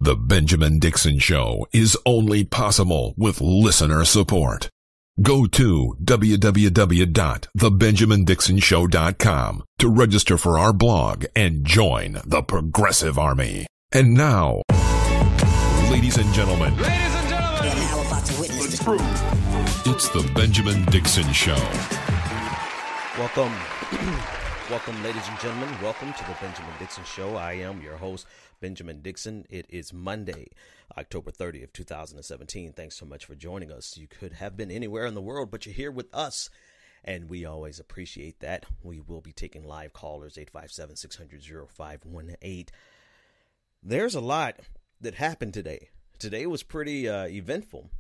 The Benjamin Dixon Show is only possible with listener support. Go to www.thebenjamindixonshow.com to register for our blog and join the Progressive Army. And now, ladies and gentlemen, you're now about to witness the truth. It's the Benjamin Dixon Show. Welcome, ladies and gentlemen. Welcome to the Benjamin Dixon Show. I am your host, Benjamin Dixon. It is Monday, October 30th, 2017. Thanks so much for joining us. You could have been anywhere in the world, but you're here with us, and we always appreciate that. We will be taking live callers, 857-600-0518. There's a lot that happened today. Today was pretty eventful,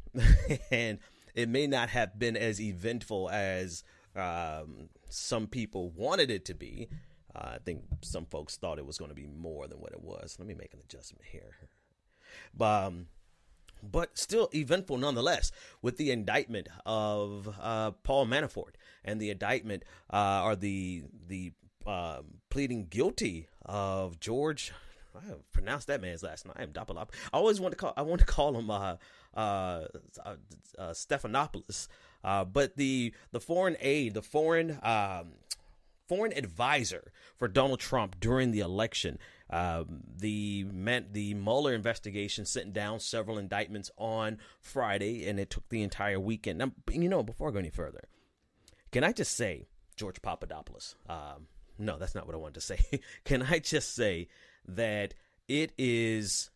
and it may not have been as eventful as some people wanted it to be. I think some folks thought it was going to be more than what it was. Let me make an adjustment here. But still eventful nonetheless, with the indictment of Paul Manafort and the indictment or the pleading guilty of George. I pronounced that man's last name. I always want to call him Stephanopoulos. But the foreign aid, the foreign advisor for Donald Trump during the election, the Mueller investigation sent down several indictments on Friday, and it took the entire weekend. Now, before I go any further, can I just say George Papadopoulos? No, that's not what I wanted to say. Can I just say that it is,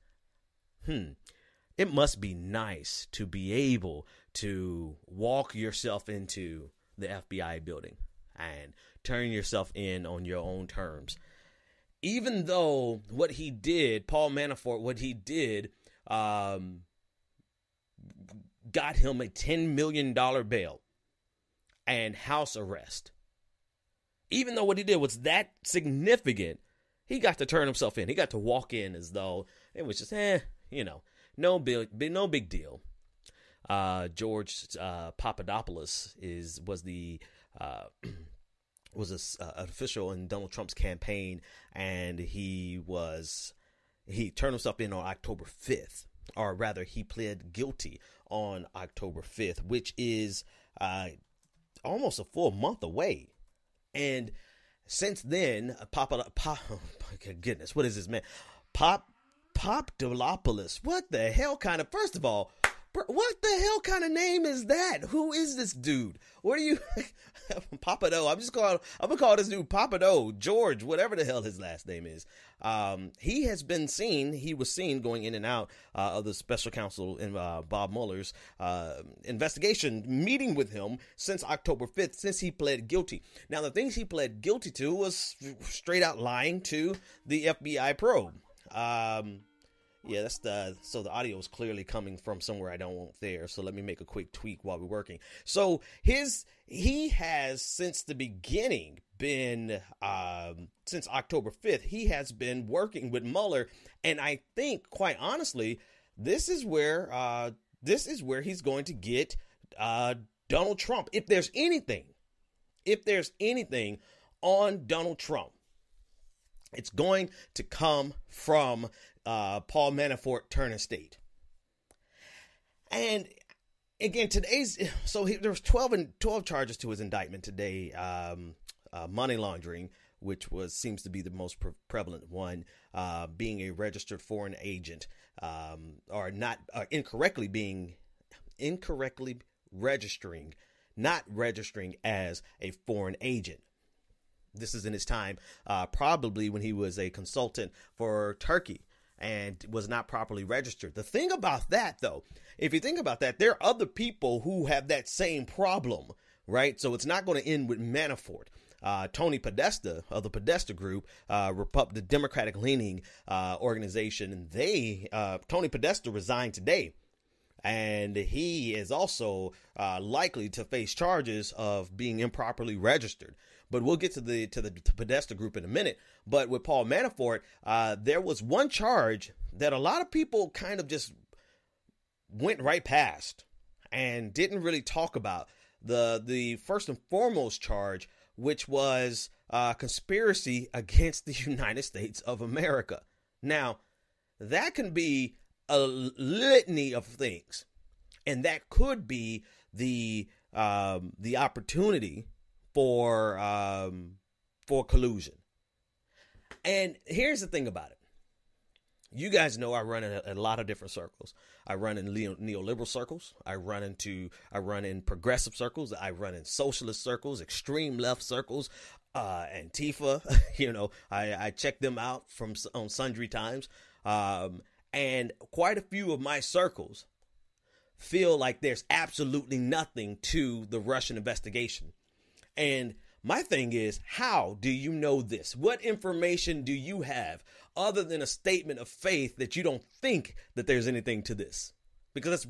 it must be nice to be able to walk yourself into the FBI building and turn yourself in on your own terms. Even though what he did, Paul Manafort, what he did, got him a $10 million bail and house arrest. Even though what he did was that significant, he got to turn himself in. He got to walk in as though it was just, no big deal. George Papadopoulos was an official in Donald Trump's campaign, and he turned himself in on October 5th, or rather, he pled guilty on October 5th, which is almost a full month away, and since then, goodness, what is this man? Papadopoulos. What the hell kind of, first of all, what the hell kind of name is that? Who is this dude? What are you, Papado? I'm gonna call this dude Papado, George, whatever the hell his last name is. He was seen going in and out of the special counsel in Bob Mueller's investigation, meeting with him since October 5th, since he pled guilty. Now, the things he pled guilty to was straight out lying to the FBI probe. Yeah, so the audio is clearly coming from somewhere I don't want there. So let me make a quick tweak while we're working. So he has, since the beginning, been, since October 5th, he has been working with Mueller. And I think, quite honestly, this is where he's going to get Donald Trump. If there's anything on Donald Trump, it's going to come from Paul Manafort turning state. And again, there was 12 charges to his indictment today. Money laundering, which seems to be the most prevalent one, being a registered foreign agent, or incorrectly registering, not registering as a foreign agent. This is in his time, probably when he was a consultant for Turkey and was not properly registered. The thing about that, though, if you think about that, there are other people who have that same problem, right? So it's not going to end with Manafort. Tony Podesta of the Podesta Group, the Democratic-leaning organization, and Tony Podesta resigned today. And he is also likely to face charges of being improperly registered. But we'll get to the Podesta Group in a minute. But with Paul Manafort, there was one charge that a lot of people kind of just went right past and didn't really talk about. The first and foremost charge, which was conspiracy against the United States of America. Now, that can be a litany of things, and that could be the opportunity for collusion. And here's the thing about it. You guys know I run in a lot of different circles. I run in neoliberal circles. I run in progressive circles. I run in socialist circles, extreme left circles, Antifa. I check them out on sundry times. And quite a few of my circles feel like there's absolutely nothing to the Russian investigation. And my thing is, how do you know this? What information do you have other than a statement of faith that you don't think that there's anything to this? Because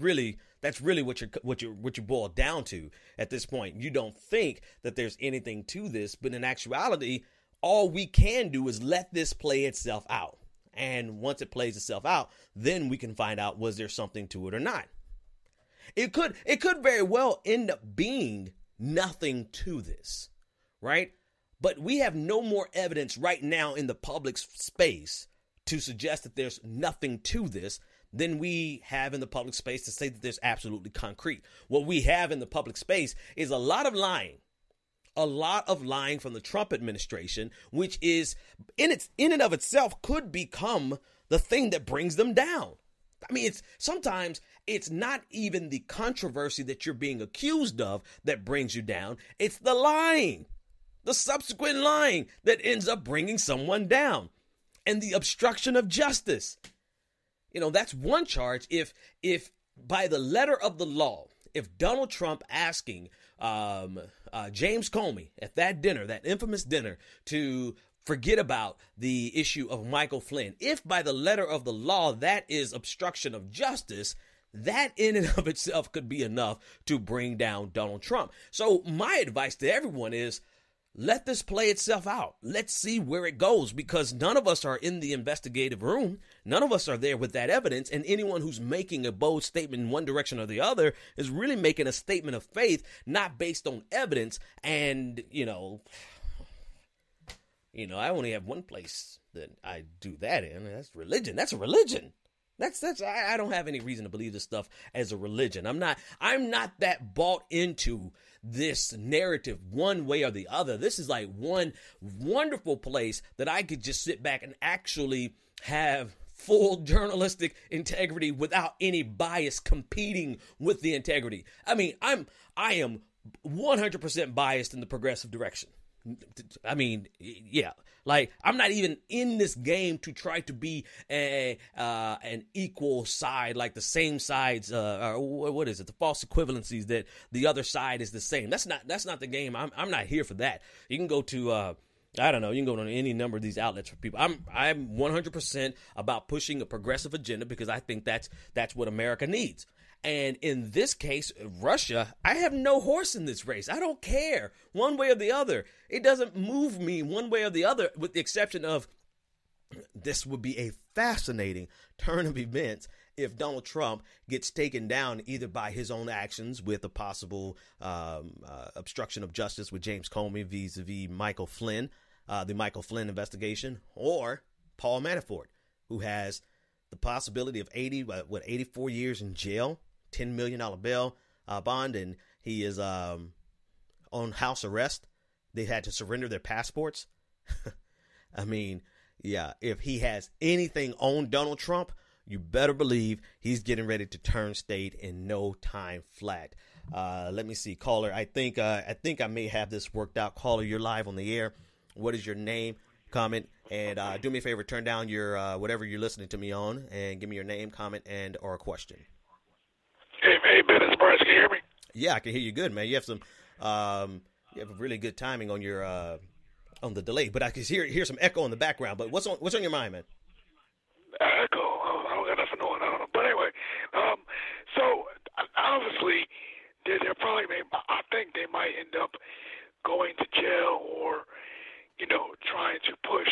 that's really what you boil down to at this point. You don't think that there's anything to this, but in actuality, all we can do is let this play itself out. And once it plays itself out, then we can find out, was there something to it or not? It could very well end up being nothing to this. Right? But we have no more evidence right now in the public space to suggest that there's nothing to this than we have in the public space to say that there's absolutely concrete. What we have in the public space is a lot of lying from the Trump administration, which is in and of itself could become the thing that brings them down. I mean, sometimes it's not even the controversy that you're being accused of that brings you down. It's the lying. The subsequent lying that ends up bringing someone down, and the obstruction of justice. That's one charge. If by the letter of the law, if Donald Trump asking James Comey at that dinner, that infamous dinner, to forget about the issue of Michael Flynn, if by the letter of the law that is obstruction of justice, that in and of itself could be enough to bring down Donald Trump. So my advice to everyone is, let this play itself out. Let's see where it goes, because none of us are in the investigative room. None of us are there with that evidence. And anyone who's making a bold statement in one direction or the other is really making a statement of faith, not based on evidence. And, I only have one place that I do that in. And that's religion. That's a religion. I don't have any reason to believe this stuff as a religion. I'm not that bought into this narrative one way or the other. This is like one wonderful place that I could just sit back and actually have full journalistic integrity without any bias competing with the integrity. I mean, I am 100% biased in the progressive direction. I mean, yeah, like I'm not even in this game to try to be an equal side, like the same sides, or what is it? The false equivalencies that the other side is the same. That's not the game. I'm not here for that. You can go to, I don't know, you can go to any number of these outlets for people. I'm 100% about pushing a progressive agenda because I think that's what America needs. And in this case, Russia, I have no horse in this race. I don't care one way or the other. It doesn't move me one way or the other, with the exception of this would be a fascinating turn of events if Donald Trump gets taken down either by his own actions with a possible obstruction of justice with James Comey vis-a-vis Michael Flynn, the Michael Flynn investigation, or Paul Manafort, who has the possibility of 84 years in jail, $10 million bail bond, and he is on house arrest. They had to surrender their passports. I mean, yeah, if he has anything on Donald Trump, you better believe he's getting ready to turn state in no time flat. Let me see, caller. I think I may have this worked out. Caller, you're live on the air. What is your name, comment, and do me a favor, turn down your whatever you're listening to me on, and give me your name, comment, and or a question. Hey, Ben, it's Bryce. Can you hear me? Yeah, I can hear you good, man. You have some, you have a really good timing on your on the delay, but I can hear some echo in the background. But what's on your mind, man? Echo. I don't got nothing on. I don't know. But anyway, so obviously, they're probably. I think they might end up going to jail or, trying to push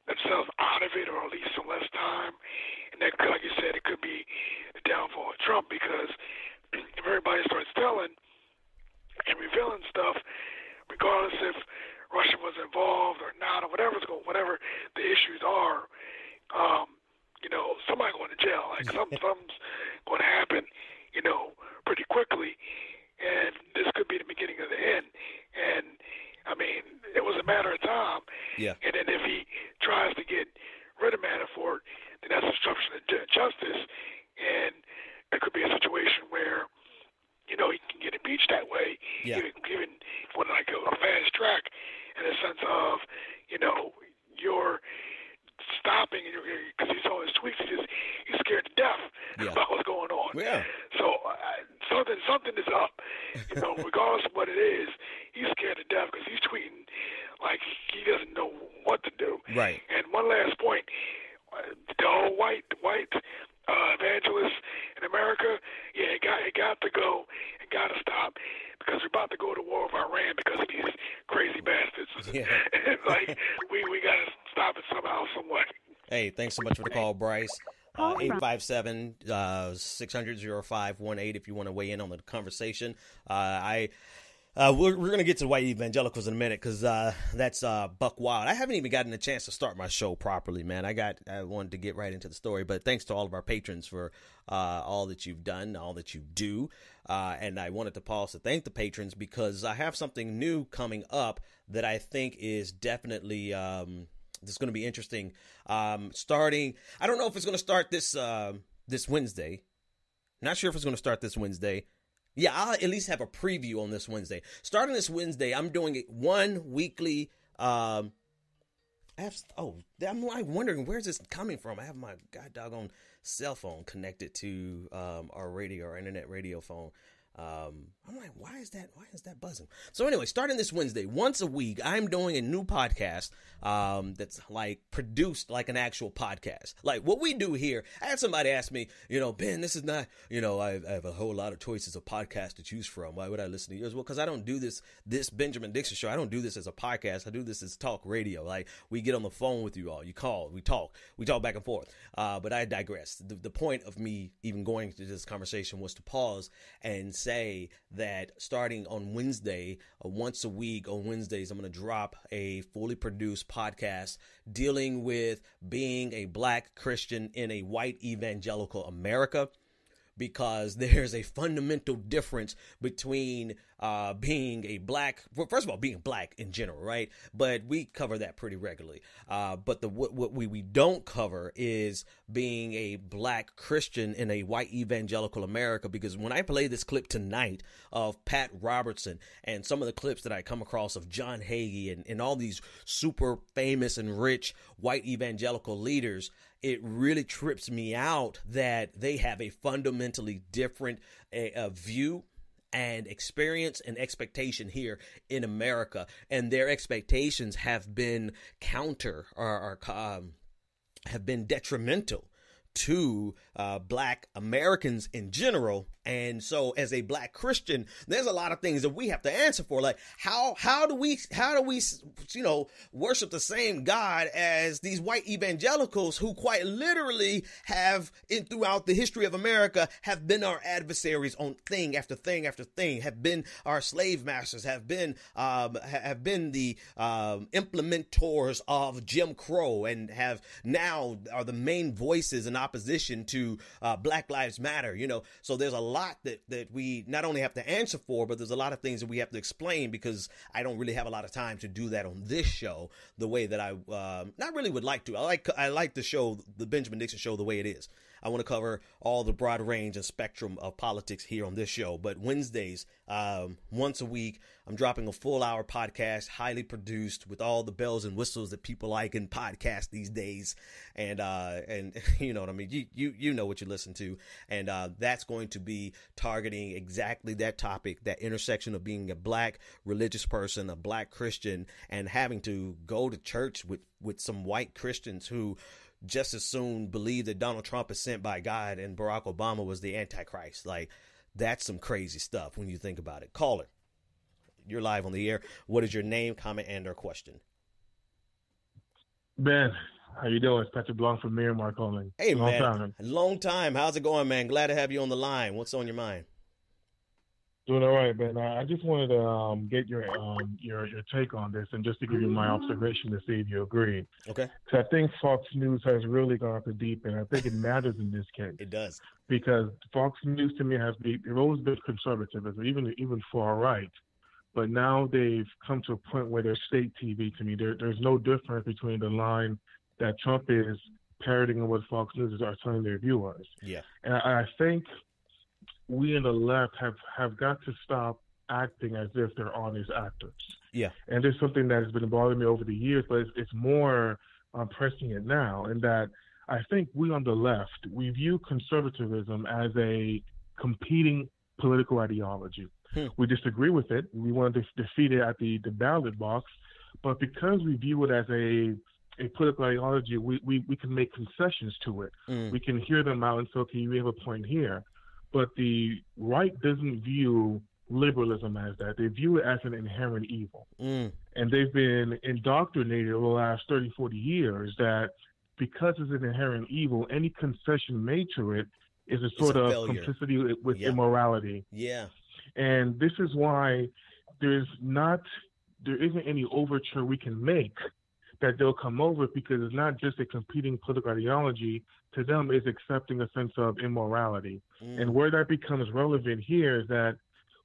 themselves out of it, or at least some less time. And that, like you said, it could be the downfall of Trump, because if everybody starts telling and revealing stuff, regardless if Russia was involved or not, or whatever the issues are, going to jail. Like something's going to happen, pretty quickly, and this could be the beginning of the end. And I mean, it was a matter of time. Yeah. And then if he tries to get rid of Manafort, then that's obstruction of justice, and it could be a situation where he can get impeached that way, given what like a fast track in the sense of, you're stopping, because he saw his tweets, he's scared to death about what's going on. Yeah. So something is up, regardless of what it is. He's scared to death because he's tweeting like he doesn't know what to do. Right. And one last point, the whole white evangelists in America, it got to go and got to stop, because we're about to go to war with Iran because of these crazy bastards. Yeah. Like we got to stop it somehow, some way. Hey, thanks so much for the call, Bryce. 857-600-0518 if you want to weigh in on the conversation. We're going to get to white evangelicals in a minute, because that's buck wild. I haven't even gotten a chance to start my show properly, man. I wanted to get right into the story, but thanks to all of our patrons for all that you've done, all that you do. And I wanted to pause to thank the patrons, because I have something new coming up that I think is definitely it's going to be interesting. Starting, I don't know if it's going to start this Wednesday. Not sure if it's going to start this Wednesday. Yeah, I'll at least have a preview on this Wednesday. Starting this Wednesday, I'm doing one weekly. I'm wondering, where's this coming from? I have my god doggone cell phone connected to our internet radio phone. I'm like, why is that buzzing? So anyway, starting this Wednesday, once a week, I'm doing a new podcast that's like produced like an actual podcast. Like what we do here. I had somebody ask me, Ben, this is not, I have a whole lot of choices of podcasts to choose from. Why would I listen to yours? Well, because I don't do this Benjamin Dixon show. I don't do this as a podcast. I do this as talk radio. Like we get on the phone with you all. You call, we talk back and forth. But I digress. The point of me even going to this conversation was to pause and say that starting on Wednesday, once a week on Wednesdays, I'm going to drop a fully produced podcast dealing with being a black Christian in a white evangelical America. Because there's a fundamental difference between being a black, first of all, being black in general, right? But we cover that pretty regularly. But what we don't cover is being a black Christian in a white evangelical America. Because when I play this clip tonight of Pat Robertson and some of the clips that I come across of John Hagee and all these super famous and rich white evangelical leaders, it really trips me out that they have a fundamentally different view and experience and expectation here in America. And their expectations have been counter or have been detrimental to black Americans in general. And so as a black Christian, there's a lot of things that we have to answer for. Like how do we worship the same God as these white evangelicals who quite literally have throughout the history of America have been our adversaries on thing after thing after thing, have been our slave masters, have been the implementors of Jim Crow, and have now are the main voices in opposition to Black Lives Matter. So there's a lot that we not only have to answer for, but there's a lot of things that we have to explain, because I don't really have a lot of time to do that on this show the way that I not really would like to. I like the show, the Benjamin Dixon show, the way it is. I want to cover all the broad range and spectrum of politics here on this show. But Wednesdays, once a week, I'm dropping a full hour podcast, highly produced, with all the bells and whistles that people like in podcasts these days. And you know what I mean? You know what you listen to. And that's going to be targeting exactly that topic, that intersection of being a black religious person, a black Christian, and having to go to church with some white Christians who just as soon believe that Donald Trump is sent by God and Barack Obama was the Antichrist. Like, that's some crazy stuff when you think about it. Caller, you're live on the air. What is your name, comment, and or question? Ben, how you doing? It's Patrick Blanc from Miramar calling. Hey, man. Long time. How's it going, man? Glad to have you on the line. What's on your mind? Doing all right, man. I just wanted to get your take on this, and just to give you my observation to see if you agree. Okay. Because I think Fox News has really gone off the deep end. I think it matters in this case. It does. Because Fox News to me they've always been conservative, even far right. But now they've come to a point where they're state TV to me. There's no difference between the line that Trump is parroting and what Fox News are telling their viewers. Yeah. And I think we in the left have got to stop acting as if they're honest actors. Yeah. And there's something that has been bothering me over the years, but it's more pressing it now, in that I think we on the left, we view conservatism as a competing political ideology. We disagree with it. We want to defeat it at the ballot box. But because we view it as a political ideology, we can make concessions to it. We can hear them out and say, okay, we have a point here. But the right doesn't view liberalism as that. They view it as an inherent evil. And they've been indoctrinated over the last 30, 40 years that because it's an inherent evil, any concession made to it is a sort of complicity with immorality. Yeah. And this is why there isn't any overture we can make that they'll come over, because it's not just a competing political ideology. To them, it's accepting a sense of immorality. And where that becomes relevant here is that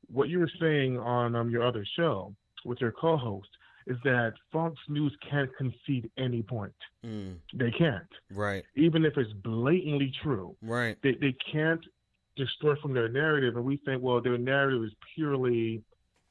what you were saying on your other show with your co-host is that Fox News can't concede any point. They can't. Right. Even if it's blatantly true. Right. They can't distort from their narrative, and we think, well, their narrative is purely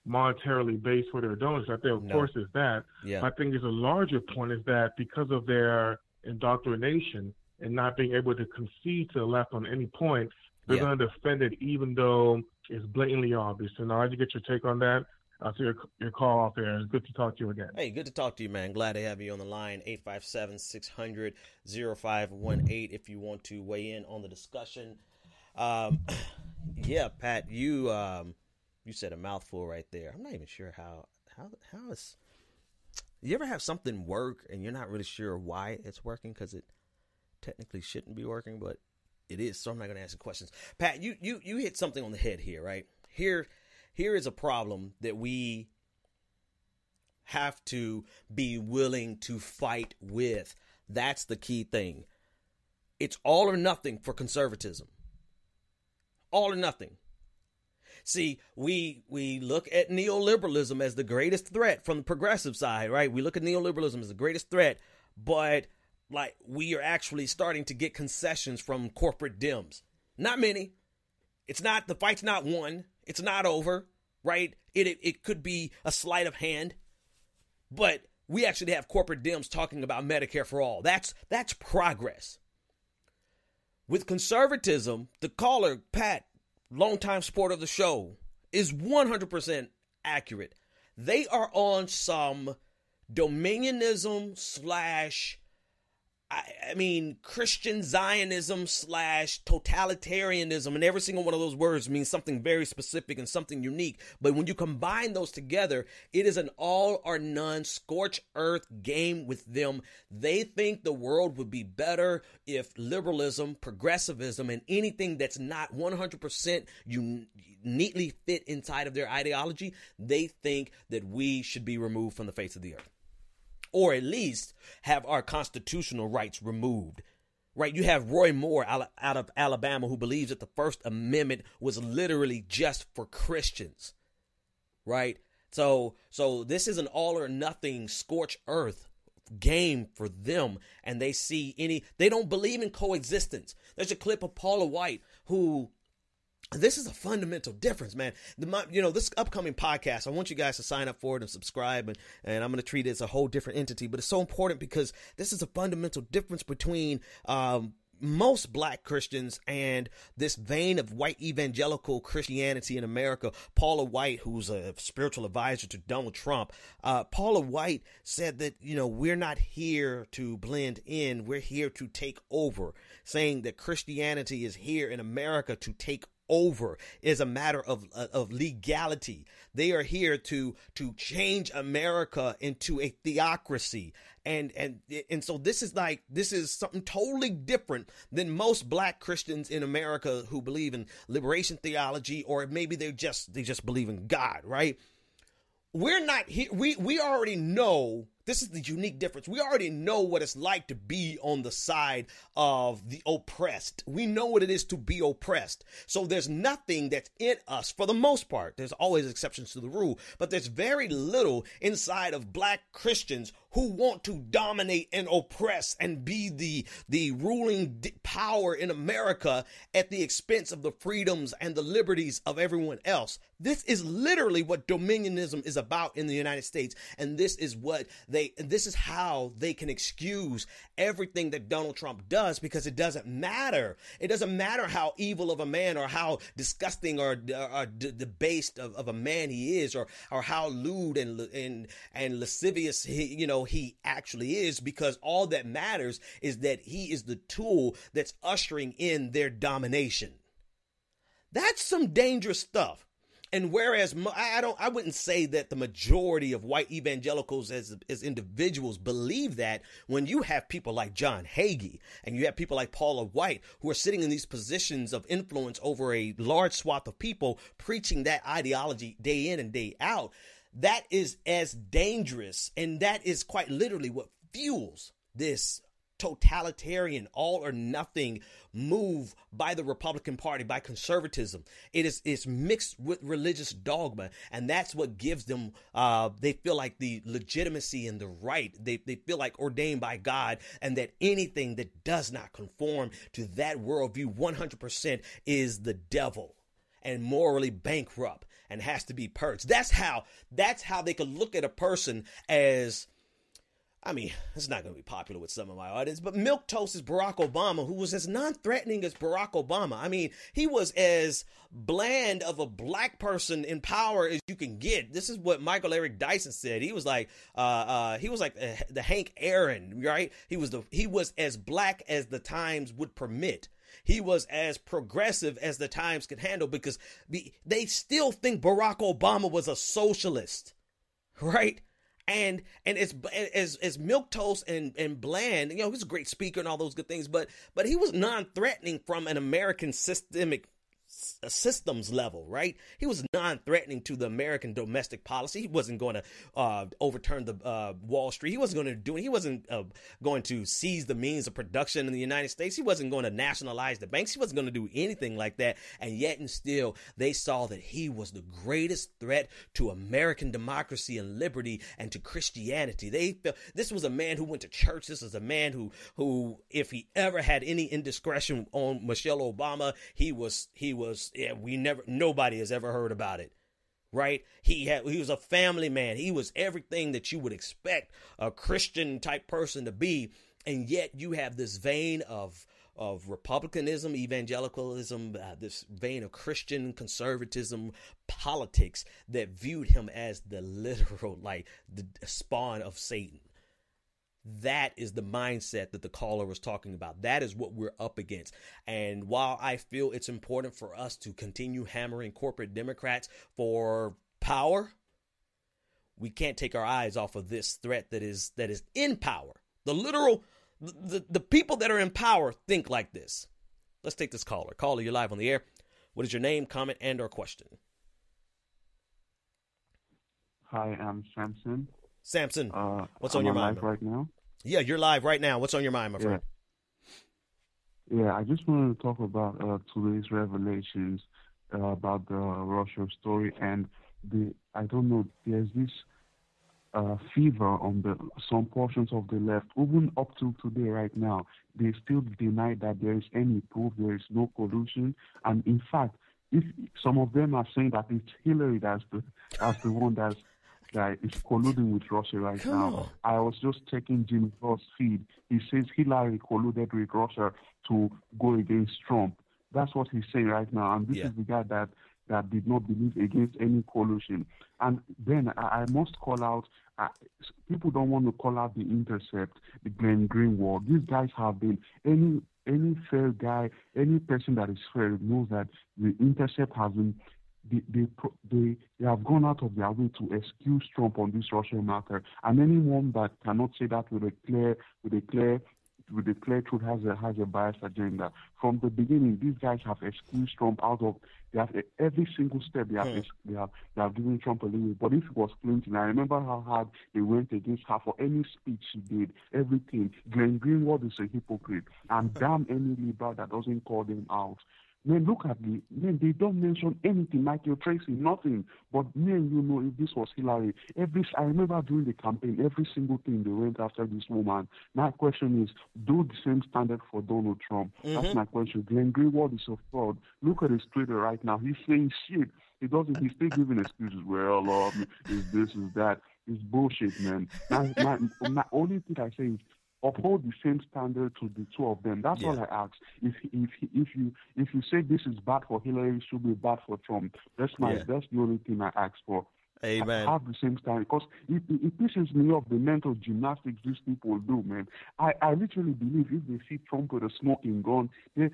monetarily based for their donors. I think, of course, is that. Yeah. I think there's a larger point is that because of their indoctrination and not being able to concede to the left on any point, they're going to defend it even though it's blatantly obvious. And I'd like to get your take on that. I'll see your call off there. It's good to talk to you again. Hey, good to talk to you, man. Glad to have you on the line. 857-600-0518 if you want to weigh in on the discussion. Yeah, Pat, you said a mouthful right there. I'm not even sure how is. You ever have something work and you're not really sure why it's working, because it technically shouldn't be working, but it is. So I'm not going to ask you questions. Pat, you hit something on the head here, right? Here is a problem that we have to be willing to fight with. That's the key thing. It's all or nothing for conservatism. All or nothing. See, we look at neoliberalism as the greatest threat from the progressive side, right? We look at neoliberalism as the greatest threat, but like we are actually starting to get concessions from corporate Dems. Not many. The fight's not won. It's not over, right? It could be a sleight of hand, but we actually have corporate Dems talking about Medicare for all. That's progress. With conservatism, the caller, Pat, longtime supporter of the show, is 100% accurate. They are on some dominionism / Christian Zionism / totalitarianism, and every single one of those words means something very specific and something unique. But when you combine those together, it is an all or none scorched earth game with them. They think the world would be better if liberalism, progressivism, and anything that's not 100% neatly fit inside of their ideology, they think that we should be removed from the face of the earth. Or at least have our constitutional rights removed, right? You have Roy Moore out of Alabama, who believes that the First Amendment was literally just for Christians, right? So this is an all or nothing scorched earth game for them. And they don't believe in coexistence. There's a clip of Paula White who, this is a fundamental difference, man. This upcoming podcast, I want you guys to sign up for it and subscribe, and I'm going to treat it as a whole different entity. But it's so important because this is a fundamental difference between most black Christians and this vein of white evangelical Christianity in America. Paula White, who's a spiritual advisor to Donald Trump, Paula White said that, we're not here to blend in. We're here to take over, saying that Christianity is here in America to take over, is a matter of legality. They are here to change America into a theocracy, And so this is something totally different than most black Christians in America who believe in liberation theology, or maybe they just believe in God, right? We're not here. We already know. This is the unique difference. We already know what it's like to be on the side of the oppressed. We know what it is to be oppressed. So there's nothing that's in us, for the most part. There's always exceptions to the rule, but there's very little inside of black Christians who want to dominate and oppress and be the ruling power in America at the expense of the freedoms and the liberties of everyone else. This is literally what dominionism is about in the United States, and this is how they can excuse everything that Donald Trump does, because it doesn't matter. It doesn't matter how evil of a man or how disgusting or debased of a man he is, or how lewd and lascivious he actually is, because all that matters is that he is the tool that's ushering in their domination. That's some dangerous stuff. And whereas I wouldn't say that the majority of white evangelicals as individuals believe that, when you have people like John Hagee and you have people like Paula White who are sitting in these positions of influence over a large swath of people preaching that ideology day in and day out, that is as dangerous, and that is quite literally what fuels this totalitarian all or nothing move by the Republican Party, by conservatism. It's mixed with religious dogma, and that's what gives them they feel like the legitimacy and the right. They feel like ordained by God, and that anything that does not conform to that worldview 100% is the devil and morally bankrupt and has to be purged. That's how they could look at a person as, I mean, it's not going to be popular with some of my audience, but milquetoast is Barack Obama, who was as non-threatening as Barack Obama. I mean, he was as bland of a black person in power as you can get. This is what Michael Eric Dyson said. He was like the Hank Aaron, right? He was as black as the times would permit. He was as progressive as the times could handle, because they still think Barack Obama was a socialist, right? And as milquetoast and bland, he's a great speaker and all those good things, but he was non-threatening from an American systems level, right? He was non-threatening to the American domestic policy. He wasn't going to overturn the Wall Street. He wasn't going to do it. He wasn't going to seize the means of production in the United States. He wasn't going to nationalize the banks. He wasn't going to do anything like that. And yet and still, they saw that he was the greatest threat to American democracy and liberty and to Christianity. They felt this was a man who went to church. This was a man who, if he ever had any indiscretion on Michelle Obama, nobody has ever heard about it, right? He was a family man. He was everything that you would expect a Christian type person to be. And yet you have this vein of republicanism, evangelicalism, this vein of Christian conservatism politics that viewed him as the literal, like the spawn of Satan. That is the mindset that the caller was talking about. That is what we're up against. And while I feel it's important for us to continue hammering corporate Democrats for power, we can't take our eyes off of this threat that is in power. The people that are in power think like this. Let's take this caller. Caller, you're live on the air. What is your name, comment, and or question? Hi, I'm Samson. Samson, what's on your mind? I'm live right now. Yeah, you're live right now. What's on your mind, my friend? Yeah, I just wanted to talk about today's revelations about the Russia story, and there's this fever on some portions of the left, even up to today right now. They still deny that there is any proof, there is no collusion, and in fact, if some of them are saying that it's Hillary that's the one that is colluding with Russia right now. I was just checking Jim Ross' feed. He says Hillary colluded with Russia to go against Trump. That's what he's saying right now. And this is the guy that did not believe against any collusion. And then I must call out, people don't want to call out the Intercept, the Glenn Greenwald. These guys have been, any fair guy, any person that is fair knows that the Intercept has been they have gone out of their way to excuse Trump on this Russian matter. And anyone that cannot say that with a clear truth has a biased agenda. From the beginning, these guys have excused Trump out of every single step they have given Trump a leeway. But if it was Clinton, I remember how hard they went against her for any speech she did, everything. Glenn Greenwald is a hypocrite, and damn any liberal that doesn't call them out. Man, look at me. Man, they don't mention anything. Michael Tracy, nothing. But man, you know, if this was Hillary, I remember during the campaign, every single thing they went after this woman. My question is, do the same standard for Donald Trump? That's my question. Glenn Greenwald is a fraud. Look at his Twitter right now. He's saying shit. He's still giving excuses. Well, is this, is that. It's bullshit, man. My only thing I say is, uphold the same standard to the two of them. That's all I ask. If you say this is bad for Hillary, it should be bad for Trump. That's the only thing I ask for. Amen. Have the same standard, because it pisses me off the mental gymnastics these people do, man. I literally believe if they see Trump with a smoking gun, it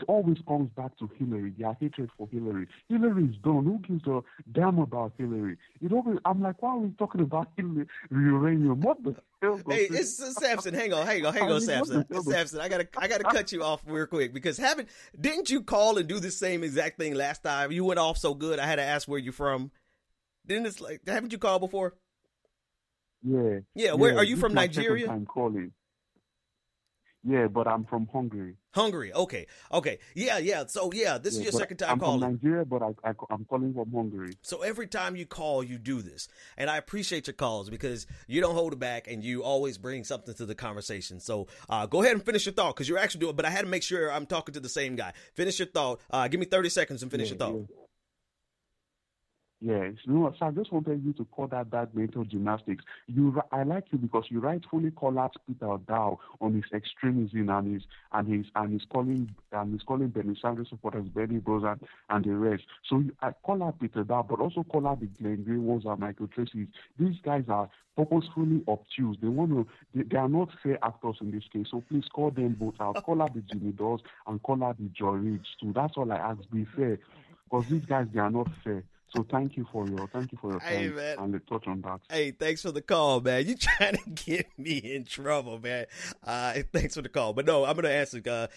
always comes back to Hillary. Their hatred for Hillary. Hillary is done. Who gives a damn about Hillary? I'm like, why are we talking about Hillary uranium? What the hell? Hey, it's Samson. Hang on, Samson. Samson, I gotta cut you off real quick, because didn't you call and do the same exact thing last time? You went off so good, I had to ask where you're from. Haven't you called before? Yeah. Yeah, where are you from? Nigeria? I'm calling. Yeah, but I'm from Hungary. Hungary, okay. Yeah. So this is your second time calling. I'm from Nigeria, but I'm calling from Hungary. So every time you call, you do this, and I appreciate your calls because you don't hold it back and you always bring something to the conversation. So go ahead and finish your thought, because you're actually doing it. But I had to make sure I'm talking to the same guy. Finish your thought. Give me 30 seconds and finish your thought. Yes, no, so I just wanted you to call that mental gymnastics. I like you because you rightfully call out Peter Dow on his extremism and he's calling Bernie Sanders supporters Bernie Bros and the rest. So I call out Peter Dow, but also call out the Glenn Greenwalds and Michael Tracy's. These guys are purposefully obtuse. They are not fair actors in this case. So please call them both out. Call out the Jimmy Dawes and call out the Joy Ridge too. That's all I ask. Be fair, because these guys, they are not fair. So thank you for your time and the touch on that. Hey, thanks for the call, man. You trying to get me in trouble, man. Thanks for the call. But no, I'm going to answer.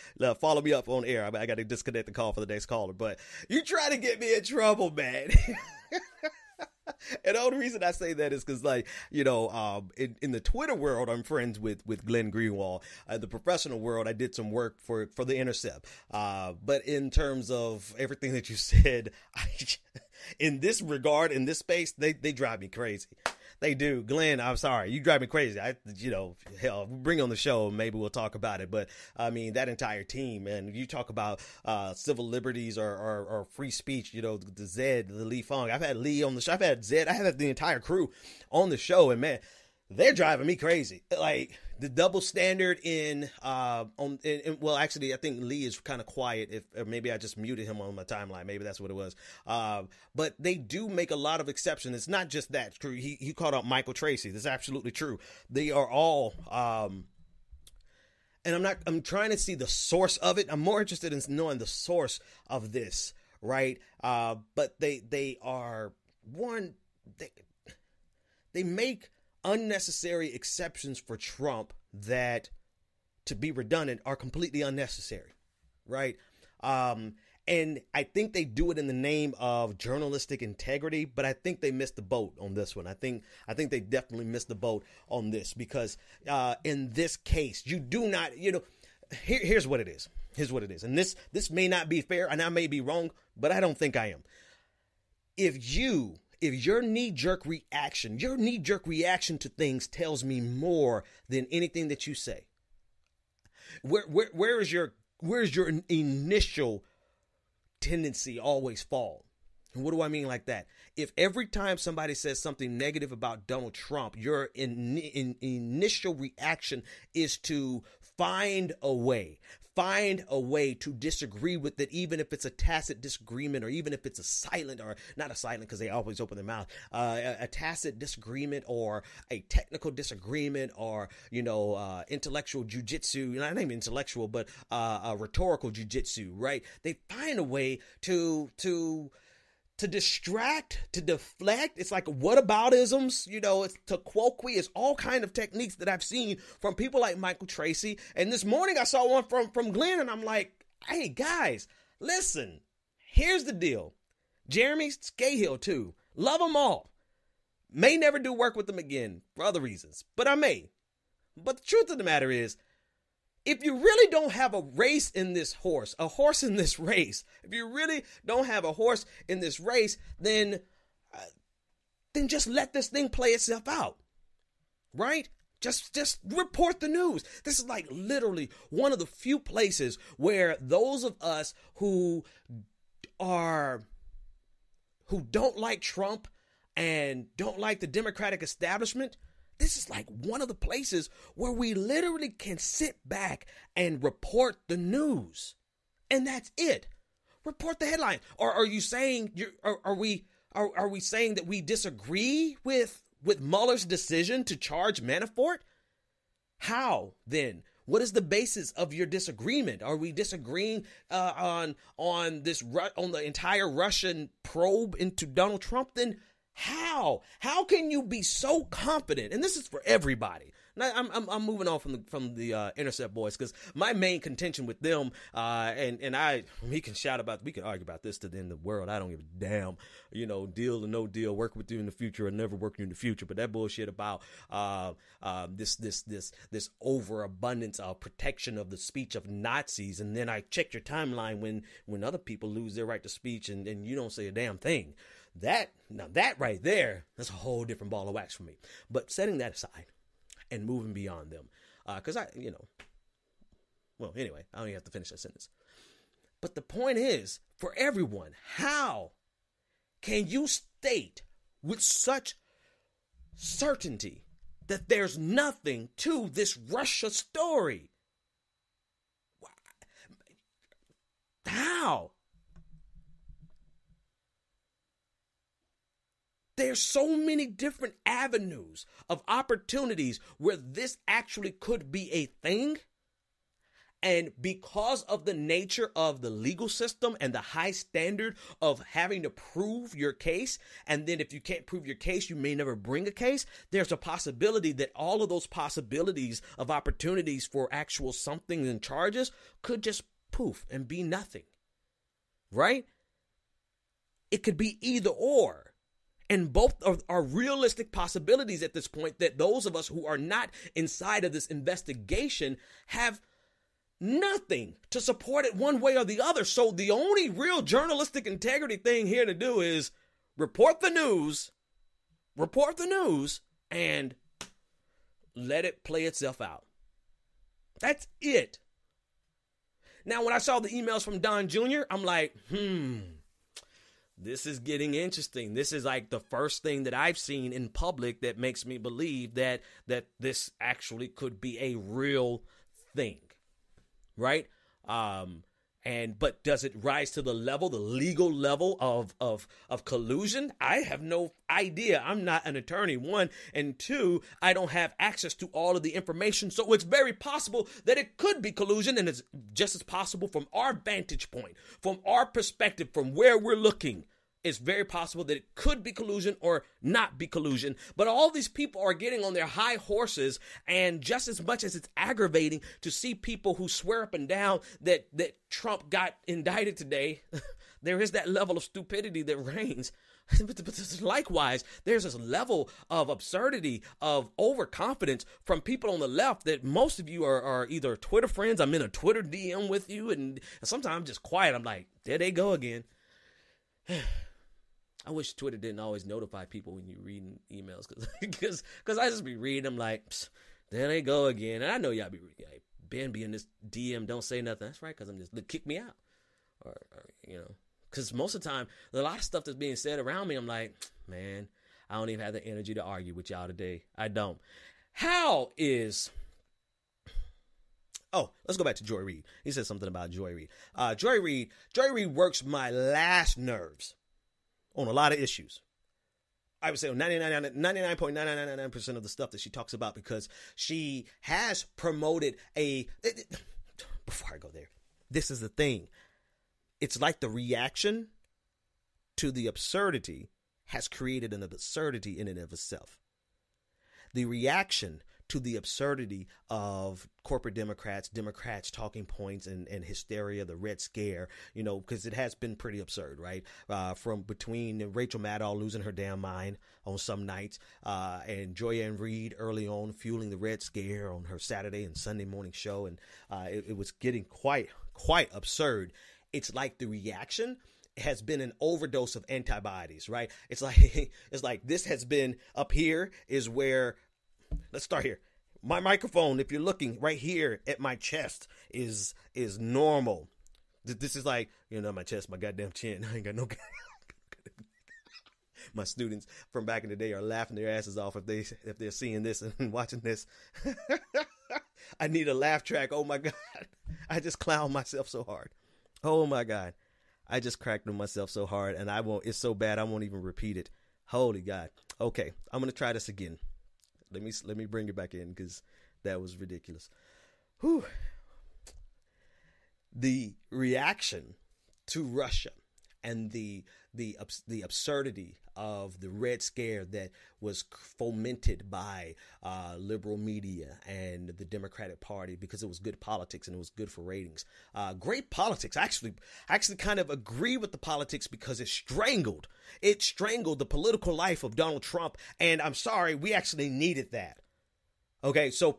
Follow me up on air. I got to disconnect the call for the next caller. But you trying to get me in trouble, man. And the only reason I say that is because, in the Twitter world, I'm friends with Glenn Greenwald. The professional world, I did some work for The Intercept. But in terms of everything that you said, in this regard, in this space, they drive me crazy. They do. Glenn, I'm sorry. You drive me crazy. Hell, bring on the show. Maybe we'll talk about it. But I mean, that entire team, man, you talk about civil liberties or free speech, the Zed, the Lee Fong. I've had Lee on the show. I've had Zed. I have the entire crew on the show. And man, they're driving me crazy. Like the double standard well, actually, I think Lee is kind of quiet. Or maybe I just muted him on my timeline. Maybe that's what it was. But they do make a lot of exceptions. It's not just that true. He called out Michael Tracy. That's absolutely true. They are all, and I'm trying to see the source of it. I'm more interested in knowing the source of this, right? But they are they make unnecessary exceptions for Trump that, to be redundant, are completely unnecessary, right? And I think they do it in the name of journalistic integrity, but I think they missed the boat on this one. I think they definitely missed the boat on this because in this case, you do not, here's what it is. Here's what it is. And this may not be fair, and I may be wrong, but I don't think I am. If your knee-jerk reaction to things tells me more than anything that you say, where's your initial tendency always fall? And what do I mean like that? If every time somebody says something negative about Donald Trump, your initial reaction is to find a way to disagree with it, even if it's a tacit disagreement or even if it's a silent, or not a silent because they always open their mouth, a tacit disagreement or a technical disagreement or, intellectual jujitsu, not even intellectual, but rhetorical jujitsu, right? They find a way to to distract, to deflect. It's like whataboutisms, it's to colloquy. It's all kind of techniques that I've seen from people like Michael Tracy. And this morning I saw one from Glenn, and I'm like, hey guys, listen, here's the deal. Jeremy Scahill too. Love them all. May never do work with them again for other reasons, but I may. But the truth of the matter is, if you really don't have a race in this horse, a horse in this race, if you really don't have a horse in this race, then just let this thing play itself out, right? Just report the news. This is like literally one of the few places where those of us who don't like Trump and don't like the Democratic establishment, this is like one of the places where we literally can sit back and report the news. And that's it. Report the headline. Or are you saying, are we saying that we disagree with Mueller's decision to charge Manafort? How then? What is the basis of your disagreement? Are we disagreeing on the entire Russian probe into Donald Trump? Then how? How can you be so confident? And this is for everybody. Now, I'm moving on from the Intercept boys, because my main contention with them, we can argue about this to the end of the world. I don't give a damn, deal or no deal, work with you in the future or never work with you in the future. But that bullshit about this overabundance of protection of the speech of Nazis, and then I check your timeline when other people lose their right to speech and you don't say a damn thing. That right there, that's a whole different ball of wax for me. But setting that aside and moving beyond them, because anyway, I don't even have to finish that sentence. But the point is, for everyone, how can you state with such certainty that there's nothing to this Russia story? How? There's so many different avenues of opportunities where this actually could be a thing. And because of the nature of the legal system and the high standard of having to prove your case, and then if you can't prove your case, you may never bring a case, there's a possibility that all of those possibilities of opportunities for actual something and charges could just poof and be nothing, right? It could be either or. And both are realistic possibilities at this point, that those of us who are not inside of this investigation have nothing to support it one way or the other. So the only real journalistic integrity thing here to do is report the news, and let it play itself out. That's it. Now, when I saw the emails from Don Jr., I'm like, this is getting interesting. This is like the first thing that I've seen in public that makes me believe that this actually could be a real thing, right? But does it rise to the legal level of collusion? I have no idea. I'm not an attorney, one, and two, I don't have access to all of the information. So it's very possible that it could be collusion, and it's just as possible from our vantage point, from our perspective, from where we're looking. It's very possible that it could be collusion or not be collusion. But all these people are getting on their high horses, and just as much as it's aggravating to see people who swear up and down that Trump got indicted today, there is that level of stupidity that reigns. But likewise, there's this level of absurdity, of overconfidence from people on the left that most of you are either Twitter friends. I'm in a Twitter DM with you, and sometimes I'm just quiet. I'm like, there they go again. I wish Twitter didn't always notify people when you're reading emails, because I just be reading them like, there they go again. And I know y'all be like, Ben be in this DM, don't say nothing. That's right, because I'm just, kick me out. Or because most of the time, a lot of stuff that's being said around me, I'm like, man, I don't even have the energy to argue with y'all today. I don't. Let's go back to Joy Reid. He said something about Joy Reid. Joy Reid works my last nerves on a lot of issues. I would say 99.999% of the stuff that she talks about, because she has promoted before I go there, this is the thing. It's like the reaction to the absurdity has created an absurdity in and of itself. The reaction to the absurdity of corporate Democrats talking points and hysteria, the Red Scare, because it has been pretty absurd, right? From between Rachel Maddow losing her damn mind on some nights, and Joy-Ann Reid early on fueling the Red Scare on her Saturday and Sunday morning show. And it was getting quite absurd. It's like the reaction has been an overdose of antibodies, right? It's like this has been up here is where, let's start here. My microphone, if you're looking right here at my chest, is normal. This is like, my chest, my goddamn chin. I ain't got no. My students from back in the day are laughing their asses off if they're seeing this and watching this. I need a laugh track. Oh my God, I just clowned myself so hard. Oh my God, I just cracked on myself so hard, and I won't. It's so bad I won't even repeat it. Holy God. Okay, I'm gonna try this again. Let me bring it back in because that was ridiculous. Whew. The reaction to Russia and the absurdity of the Red Scare that was fomented by liberal media and the Democratic Party because it was good politics and it was good for ratings. Great politics. I actually kind of agree with the politics because it strangled the political life of Donald Trump. And I'm sorry, we actually needed that. Okay, so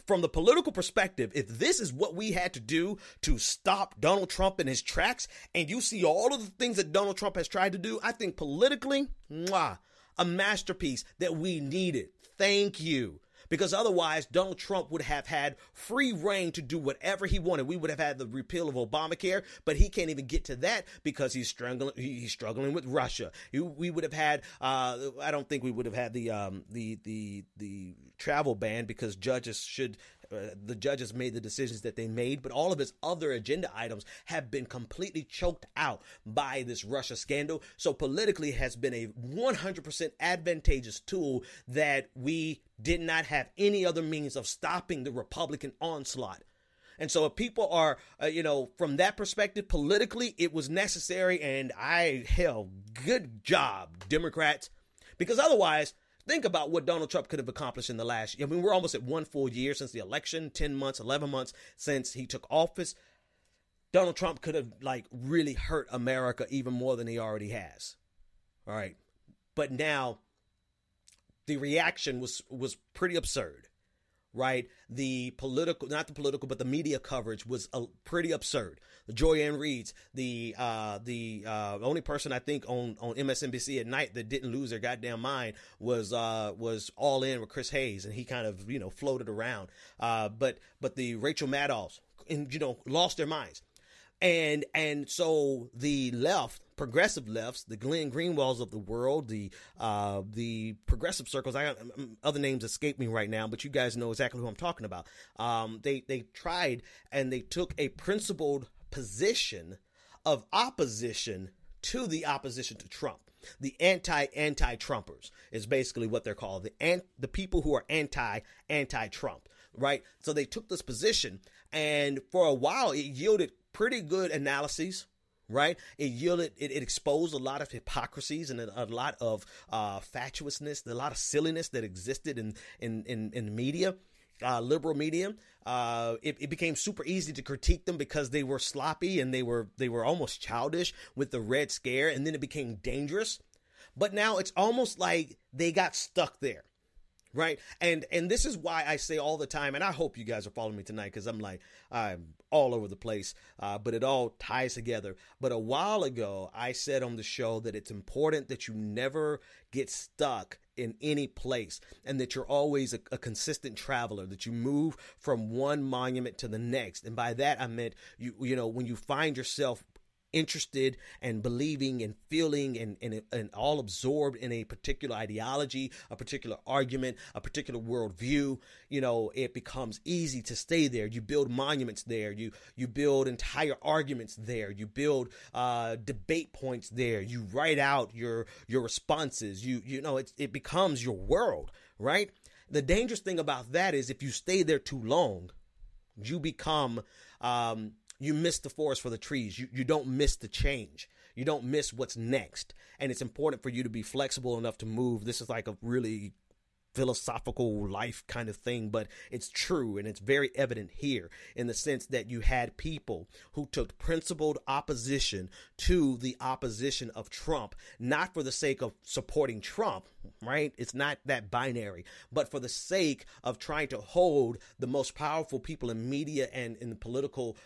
from the political perspective, if this is what we had to do to stop Donald Trump in his tracks, and you see all of the things that Donald Trump has tried to do, I think politically, a masterpiece that we needed. Thank you. Because otherwise, Donald Trump would have had free reign to do whatever he wanted. We would have had the repeal of Obamacare, but he can't even get to that because he's struggling with Russia. We would have had, I don't think we would have had the travel ban because the judges made the decisions that they made, but all of his other agenda items have been completely choked out by this Russia scandal. So politically it has been a 100% advantageous tool that we did not have any other means of stopping the Republican onslaught. And so if people are, from that perspective, politically, it was necessary. And good job, Democrats, because otherwise, think about what Donald Trump could have accomplished in the last year. I mean, we're almost at 1 full year since the election, 10 months, 11 months since he took office. Donald Trump could have really hurt America even more than he already has. All right. But now the reaction was pretty absurd, right? But the media coverage was pretty absurd. The Joy-Ann Reids, the only person I think on MSNBC at night that didn't lose their goddamn mind was all in with Chris Hayes, and he kind of floated around. But the Rachel Maddows, lost their minds, and so the left, progressive lefts, the Glenn Greenwalds of the world, the progressive circles. Other names escape me right now, but you guys know exactly who I'm talking about. They tried and they took a principled position of opposition to the opposition to Trump. The anti-Trumpers is basically what they're called. The people who are anti-Trump, right? So they took this position, and for a while it yielded pretty good analyses. Right. It exposed a lot of hypocrisies and a lot of fatuousness, a lot of silliness that existed in media, liberal media. It became super easy to critique them because they were sloppy and they were almost childish with the Red Scare. And then it became dangerous. But now it's almost like they got stuck there. Right. And this is why I say all the time, and I hope you guys are following me tonight because I'm all over the place, but it all ties together. But a while ago, I said on the show that it's important that you never get stuck in any place and that you're always a consistent traveler, that you move from one monument to the next. And by that, I meant, when you find yourself interested and believing and feeling and all absorbed in a particular ideology, a particular argument, a particular worldview, it becomes easy to stay there. You build monuments there. You build entire arguments there. You build debate points there. You write out your responses. It becomes your world, right? The dangerous thing about that is if you stay there too long, you become you miss the forest for the trees. You don't miss the change. You don't miss what's next. And it's important for you to be flexible enough to move. This is like a really philosophical life kind of thing, but it's true, and it's very evident here in the sense that you had people who took principled opposition to the opposition of Trump, not for the sake of supporting Trump, right? It's not that binary, but for the sake of trying to hold the most powerful people in media and in the political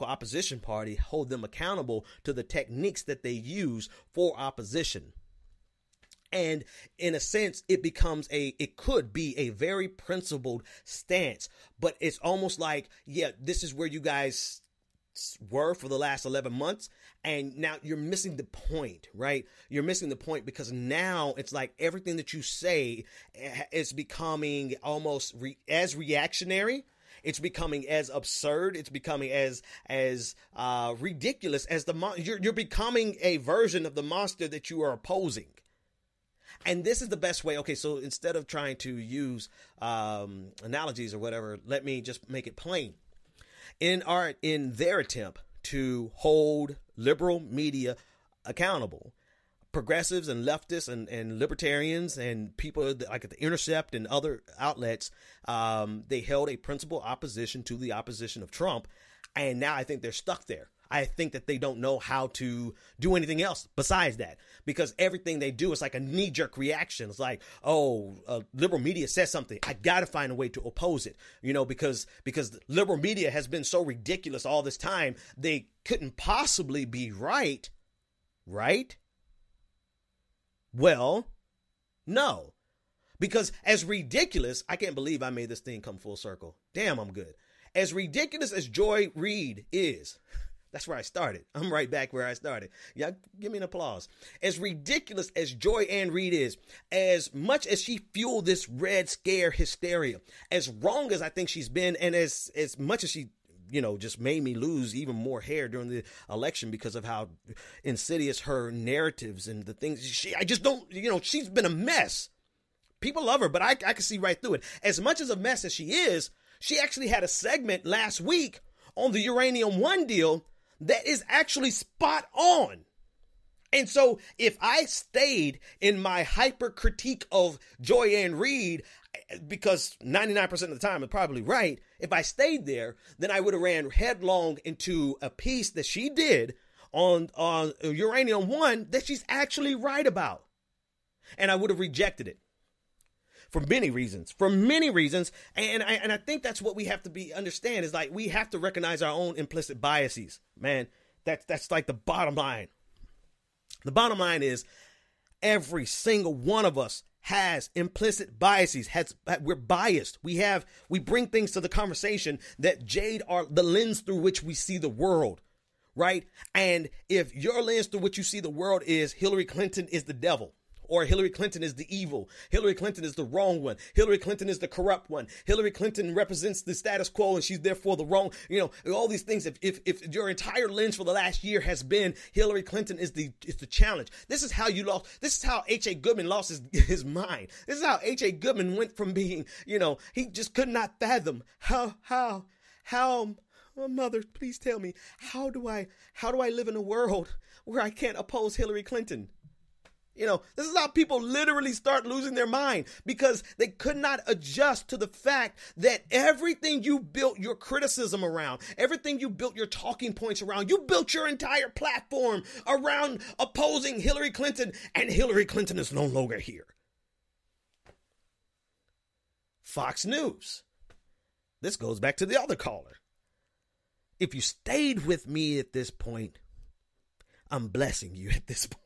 opposition party, hold them accountable to the techniques that they use for opposition. And in a sense, it could be a very principled stance, but it's almost like, yeah, this is where you guys were for the last 11 months. And now you're missing the point, right? You're missing the point because now it's like everything that you say is becoming almost as reactionary. It's becoming as absurd. It's becoming as ridiculous as you're becoming a version of the monster that you are opposing. And this is the best way. Okay, so instead of trying to use analogies or whatever, let me just make it plain. In their attempt to hold liberal media accountable, progressives and leftists and libertarians and people like at The Intercept and other outlets, they held a principled opposition to the opposition of Trump. And now I think they're stuck there. I think that they don't know how to do anything else besides that, because everything they do is like a knee-jerk reaction. It's like, liberal media says something, I got to find a way to oppose it, because liberal media has been so ridiculous all this time, they couldn't possibly be right? Well, no, because as ridiculous, I can't believe I made this thing come full circle. Damn, I'm good. As ridiculous as Joy Reid is, that's where I started. I'm right back where I started. Yeah, give me an applause. As ridiculous as Joy Ann Reid is, as much as she fueled this Red Scare hysteria, as wrong as I think she's been, and as much as she, just made me lose even more hair during the election because of how insidious her narratives and the things she's been a mess. People love her, but I can see right through it. As much as a mess as she is, she actually had a segment last week on the Uranium One deal that is actually spot on. And so if I stayed in my hyper critique of Joy Ann Reid, because 99% of the time I'm probably right, if I stayed there, then I would have ran headlong into a piece that she did on Uranium One that she's actually right about. And I would have rejected it. For many reasons. And I think that's what we have to understand is like, we have to recognize our own implicit biases, man. That's like the bottom line. The bottom line is every single one of us has implicit biases. We're biased. We bring things to the conversation that jade the lens through which we see the world, right? And if your lens through which you see the world is Hillary Clinton is the devil, or Hillary Clinton is the evil, Hillary Clinton is the wrong one, Hillary Clinton is the corrupt one, Hillary Clinton represents the status quo and she's therefore the wrong, all these things. If your entire lens for the last year has been Hillary Clinton is the challenge. This is how you lost. This is how H.A. Goodman lost his mind. This is how H.A. Goodman went from being, he just could not fathom how, mother, please tell me, how do I live in a world where I can't oppose Hillary Clinton? This is how people literally start losing their mind, because they could not adjust to the fact that everything you built your criticism around, everything you built your talking points around, you built your entire platform around opposing Hillary Clinton, and Hillary Clinton is no longer here. Fox News. This goes back to the other caller. If you stayed with me at this point, I'm blessing you at this point.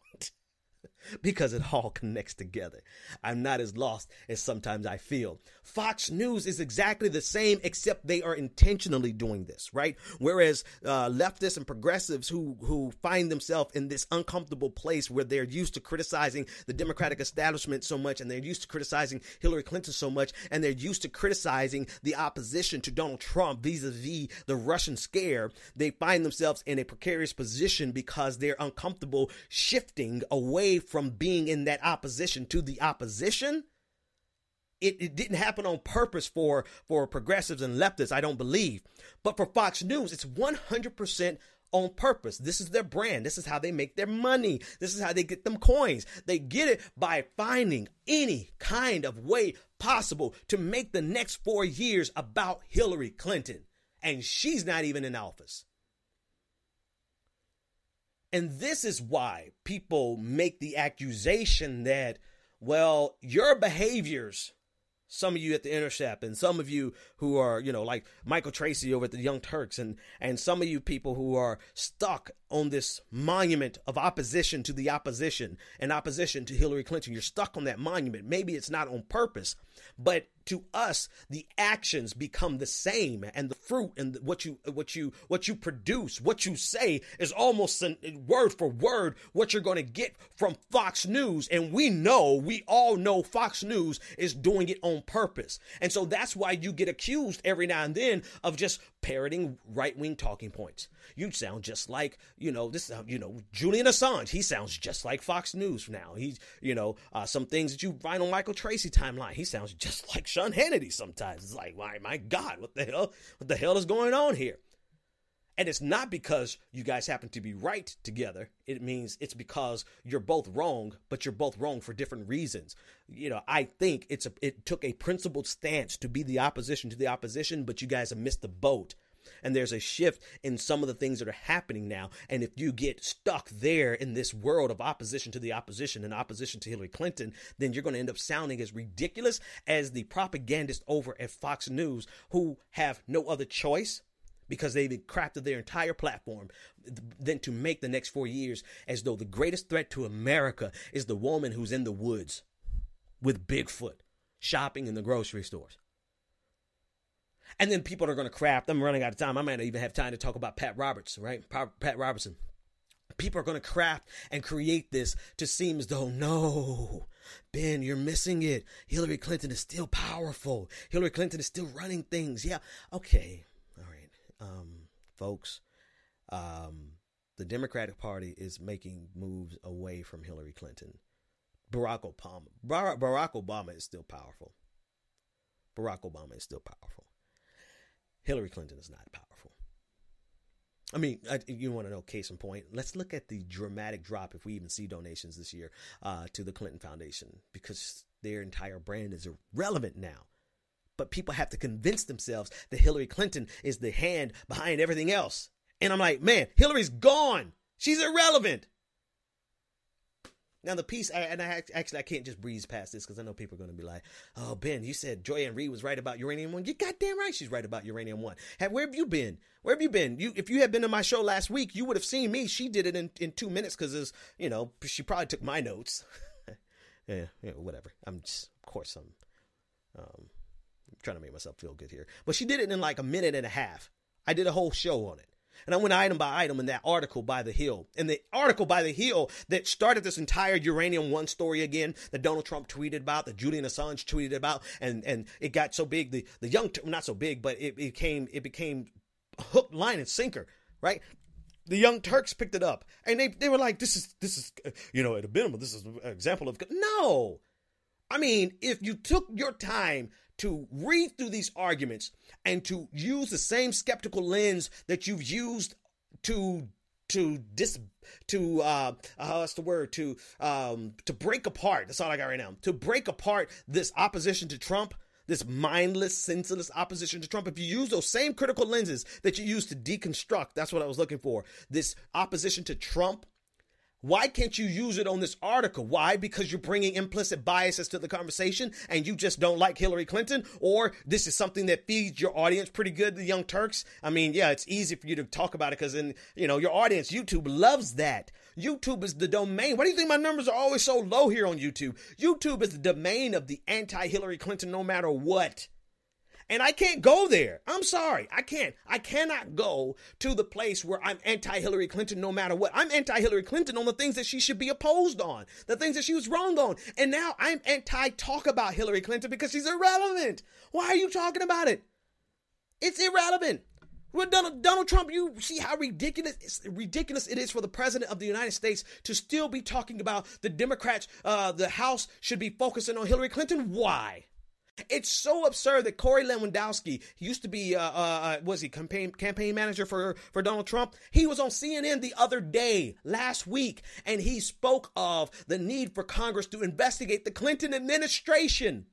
Because it all connects together. I'm not as lost as sometimes I feel. Fox News is exactly the same, except they are intentionally doing this, right? Whereas leftists and progressives who find themselves in this uncomfortable place where they're used to criticizing the Democratic establishment so much, and they're used to criticizing Hillary Clinton so much, and they're used to criticizing the opposition to Donald Trump vis-a-vis the Russian scare, they find themselves in a precarious position because they're uncomfortable shifting away from being in that opposition to the opposition. It didn't happen on purpose for progressives and leftists, I don't believe. But for Fox News, it's 100% on purpose. This is their brand. This is how they make their money. This is how they get them coins. They get it by finding any kind of way possible to make the next 4 years about Hillary Clinton. And she's not even in office. And this is why people make the accusation that, well, your behaviors, some of you at the Intercept and some of you who are, like Michael Tracy over at the Young Turks and some of you people who are stuck on this monument of opposition to the opposition and opposition to Hillary Clinton. You're stuck on that monument. Maybe it's not on purpose, but to us, the actions become the same, and the fruit and what you produce, what you say is almost word for word what you're going to get from Fox News. And we all know Fox News is doing it on purpose. And so that's why you get accused every now and then of just parroting right-wing talking points. You sound just like, Julian Assange. He sounds just like Fox News now. He's, some things that you find on Michael Tracy timeline. He sounds just like Sean Hannity sometimes. It's like, my God, what the hell is going on here? And it's not because you guys happen to be right together. It means it's because you're both wrong, but you're both wrong for different reasons. I think it took a principled stance to be the opposition to the opposition, but you guys have missed the boat. And there's a shift in some of the things that are happening now. And if you get stuck there in this world of opposition to the opposition and opposition to Hillary Clinton, then you're going to end up sounding as ridiculous as the propagandists over at Fox News, who have no other choice because they've crafted their entire platform than to make the next 4 years as though the greatest threat to America is the woman who's in the woods with Bigfoot shopping in the grocery stores. And then people are going to craft. I'm running out of time. I might not even have time to talk about Pat Roberts, right? Pat Robertson. People are going to craft and create this to seem as though, no, Ben, you're missing it. Hillary Clinton is still powerful. Hillary Clinton is still running things. Yeah. Okay. All right. Folks, the Democratic Party is making moves away from Hillary Clinton. Barack Obama is still powerful. Barack Obama is still powerful. Hillary Clinton is not powerful. I mean, you want to know case in point? Let's look at the dramatic drop, if we even see donations this year, to the Clinton Foundation, because their entire brand is irrelevant now. But people have to convince themselves that Hillary Clinton is the hand behind everything else. And I'm like, man, Hillary's gone. She's irrelevant. Now, the piece, I can't just breeze past this because I know people are going to be like, oh, Ben, you said Joyanne Reed was right about Uranium One. You're goddamn right she's right about Uranium One. Where have you been? Where have you been? If you had been in my show last week, you would have seen me. She did it in 2 minutes because, she probably took my notes. yeah, whatever. I'm trying to make myself feel good here. But she did it in like a minute and a half. I did a whole show on it. And I went item by item in that article by The Hill. And the article by The Hill that started this entire Uranium One story again, that Donald Trump tweeted about, that Julian Assange tweeted about, and it got so big, the young, not so big, but it became hook, line, and sinker, right? The Young Turks picked it up, and they were like, this is at a minimum, this is an example of, no. I mean, if you took your time to read through these arguments and to use the same skeptical lens that you've used to break apart. That's all I got right now. To break apart this opposition to Trump, this mindless, senseless opposition to Trump. If you use those same critical lenses that you use to deconstruct, that's what I was looking for, this opposition to Trump, why can't you use it on this article? Why? Because you're bringing implicit biases to the conversation and you just don't like Hillary Clinton? Or this is something that feeds your audience pretty good, the Young Turks? I mean, yeah, it's easy for you to talk about it because your audience, YouTube loves that. YouTube is the domain. Why do you think my numbers are always so low here on YouTube? YouTube is the domain of the anti-Hillary Clinton no matter what. And I can't go there. I'm sorry. I can't. I cannot go to the place where I'm anti-Hillary Clinton no matter what. I'm anti-Hillary Clinton on the things that she should be opposed on, the things that she was wrong on. And now I'm anti-talk about Hillary Clinton because she's irrelevant. Why are you talking about it? It's irrelevant. With Donald Trump, you see how ridiculous it is for the president of the United States to still be talking about the Democrats, the House should be focusing on Hillary Clinton. Why? It's so absurd that Corey Lewandowski, he used to be, was he campaign manager for Donald Trump? He was on CNN the other day, last week, and he spoke of the need for Congress to investigate the Clinton administration.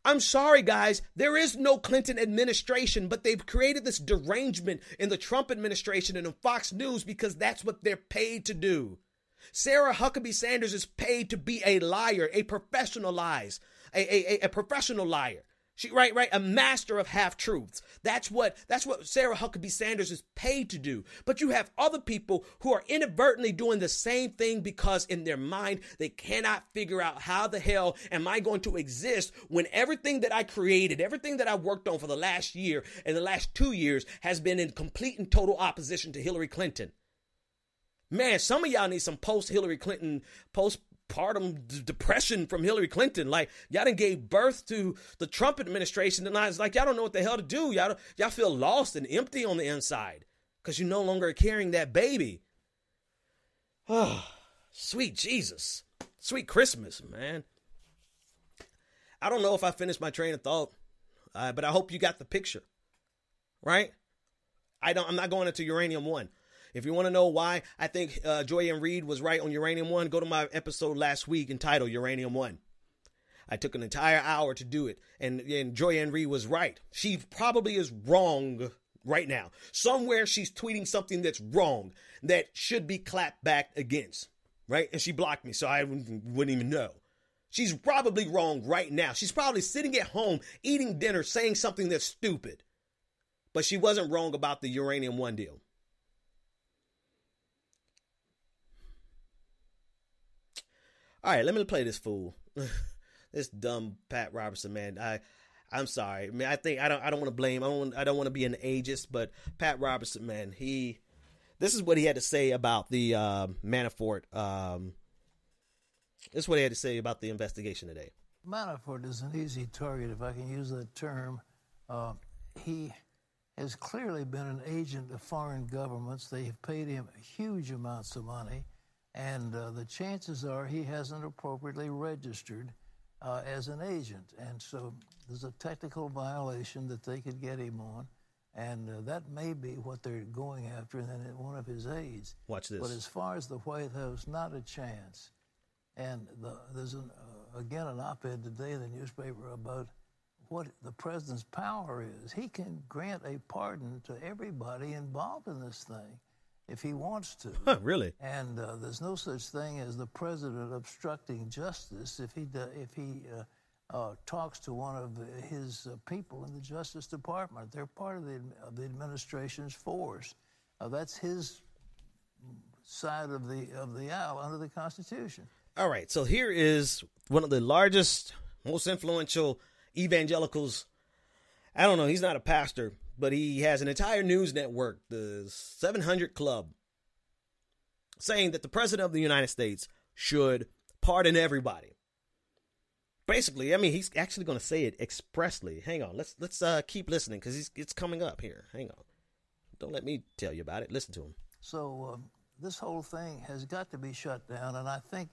I'm sorry, guys, there is no Clinton administration, but they've created this derangement in the Trump administration and in Fox News because that's what they're paid to do. Sarah Huckabee Sanders is paid to be a liar, a professional lies. A professional liar. Right, a master of half-truths. That's what Sarah Huckabee Sanders is paid to do. But you have other people who are inadvertently doing the same thing because in their mind, they cannot figure out how the hell am I going to exist when everything that I created, everything that I worked on for the last year and the last 2 years has been in complete and total opposition to Hillary Clinton. Man, some of y'all need some post-Hillary Clinton, postpartum depression from Hillary Clinton. Like, y'all done gave birth to the Trump administration, and it's like y'all don't know what the hell to do. Y'all feel lost and empty on the inside because you no longer are carrying that baby. Oh, sweet Jesus. Sweet Christmas, man. I don't know if I finished my train of thought, but I hope you got the picture, right? I'm not going into Uranium One. If you want to know why I think Joy Ann Reid was right on Uranium One, go to my episode last week entitled Uranium One. I took an entire hour to do it, and Joy Ann Reid was right. She probably is wrong right now. Somewhere she's tweeting something that's wrong that should be clapped back against, right? And she blocked me, so I wouldn't even know. She's probably wrong right now. She's probably sitting at home eating dinner saying something that's stupid. But she wasn't wrong about the Uranium One deal. All right, let me play this fool. This dumb Pat Robertson, man. I'm sorry. I mean, I don't want to blame. I don't want to be an ageist, but Pat Robertson, man, this is what he had to say about the Manafort. This is what he had to say about the investigation today. Manafort is an easy target, if I can use that term. He has clearly been an agent of foreign governments. They have paid him huge amounts of money. And the chances are he hasn't appropriately registered as an agent. And so there's a technical violation that they could get him on. And that may be what they're going after and then one of his aides. Watch this. But as far as the White House, not a chance. And there's, again, an op-ed today in the newspaper about what the president's power is. He can grant a pardon to everybody involved in this thing if he wants to. Huh, really? And there's no such thing as the president obstructing justice if he talks to one of his people in the Justice Department. They're part of the administration's force. That's his side of the aisle under the Constitution. All right, so here is one of the largest, most influential evangelicals. I don't know, he's not a pastor, but he has an entire news network, the 700 Club, saying that the president of the United States should pardon everybody. Basically, I mean, he's actually going to say it expressly. Hang on, let's keep listening because it's coming up here. Hang on, don't let me tell you about it. Listen to him. So this whole thing has got to be shut down, and I think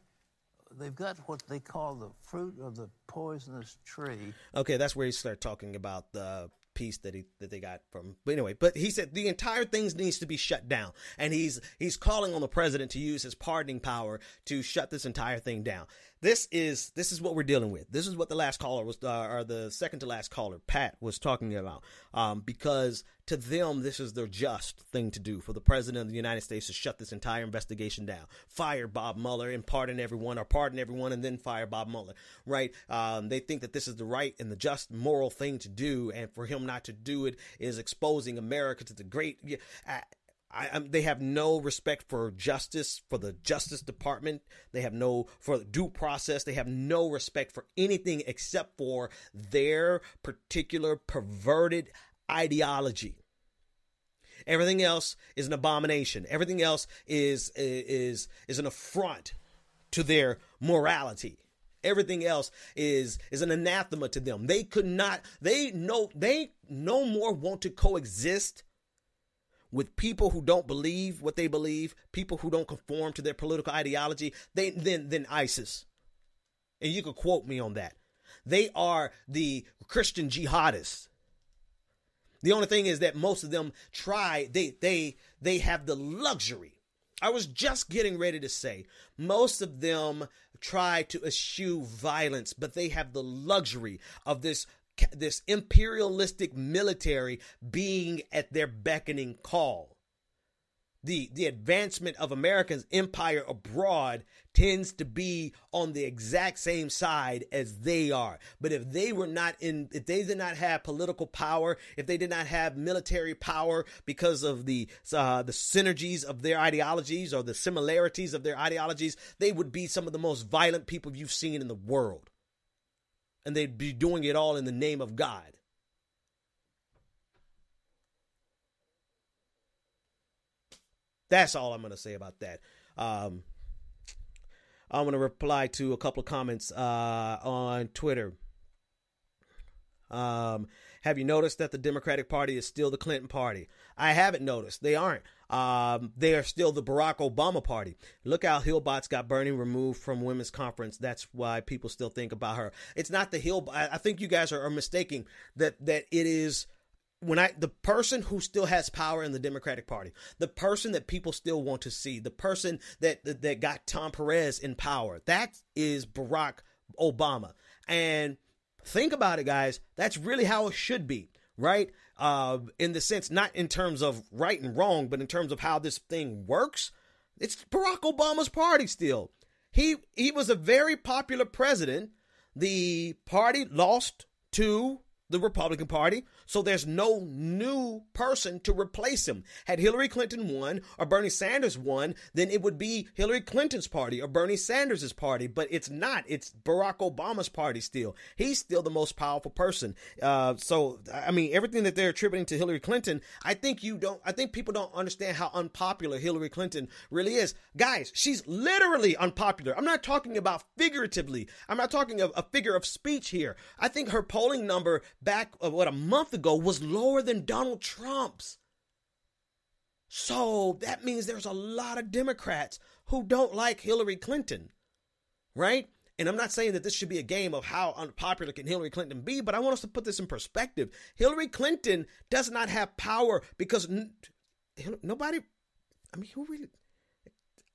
they've got what they call the fruit of the poisonous tree. Okay, that's where he started talking about the piece that they got from. But anyway, but he said the entire thing needs to be shut down, and he's calling on the president to use his pardoning power to shut this entire thing down. This is what we're dealing with. This is what the last caller was, or the second to last caller, Pat, was talking about. Because to them, this is the just thing to do for the president of the United States to shut this entire investigation down. Fire Bob Mueller and pardon everyone, or pardon everyone and then fire Bob Mueller, right? They think that this is the right and the just moral thing to do, and for him not to do it is exposing America to the great. They have no respect for justice, for the Justice Department. They have for due process. They have no respect for anything except for their particular perverted ideology. Everything else is an abomination. Everything else is an affront to their morality. Everything else is an anathema to them. They no more want to coexist with people who don't believe what they believe, people who don't conform to their political ideology, than ISIS. And you can quote me on that. They are the Christian jihadists. The only thing is that most of them they have the luxury. I was just getting ready to say, most of them try to eschew violence, but they have the luxury of this imperialistic military being at their beckoning call. The advancement of America's empire abroad tends to be on the exact same side as they are. But if they did not have political power, if they did not have military power because of the synergies of their ideologies or the similarities of their ideologies, they would be some of the most violent people you've seen in the world. And they'd be doing it all in the name of God. That's all I'm going to say about that. I'm going to reply to a couple of comments on Twitter. Have you noticed that the Democratic Party is still the Clinton Party? I haven't noticed. They aren't. They are still the Barack Obama Party. Look how Hillbots got Bernie removed from women's conference. That's why people still think about her. It's not the Hill. I think you guys are mistaking that it is. The person who still has power in the Democratic Party, the person that people still want to see, the person that got Tom Perez in power, that is Barack Obama. And think about it, guys. That's really how it should be, right? In the sense, not in terms of right and wrong, but in terms of how this thing works. It's Barack Obama's party still. He was a very popular president. The party lost to the Republican Party, so there's no new person to replace him. Had Hillary Clinton won or Bernie Sanders won, then it would be Hillary Clinton's party or Bernie Sanders' party, but it's not. It's Barack Obama's party still. He's still the most powerful person. So, I mean, everything that they're attributing to Hillary Clinton, I think people don't understand how unpopular Hillary Clinton really is. Guys, she's literally unpopular. I'm not talking about figuratively. I'm not talking a figure of speech here. I think her polling number back a month ago was lower than Donald Trump's. So that means there's a lot of Democrats who don't like Hillary Clinton, right? And I'm not saying that this should be a game of how unpopular can Hillary Clinton be, but I want us to put this in perspective. Hillary Clinton does not have power because nobody, who really,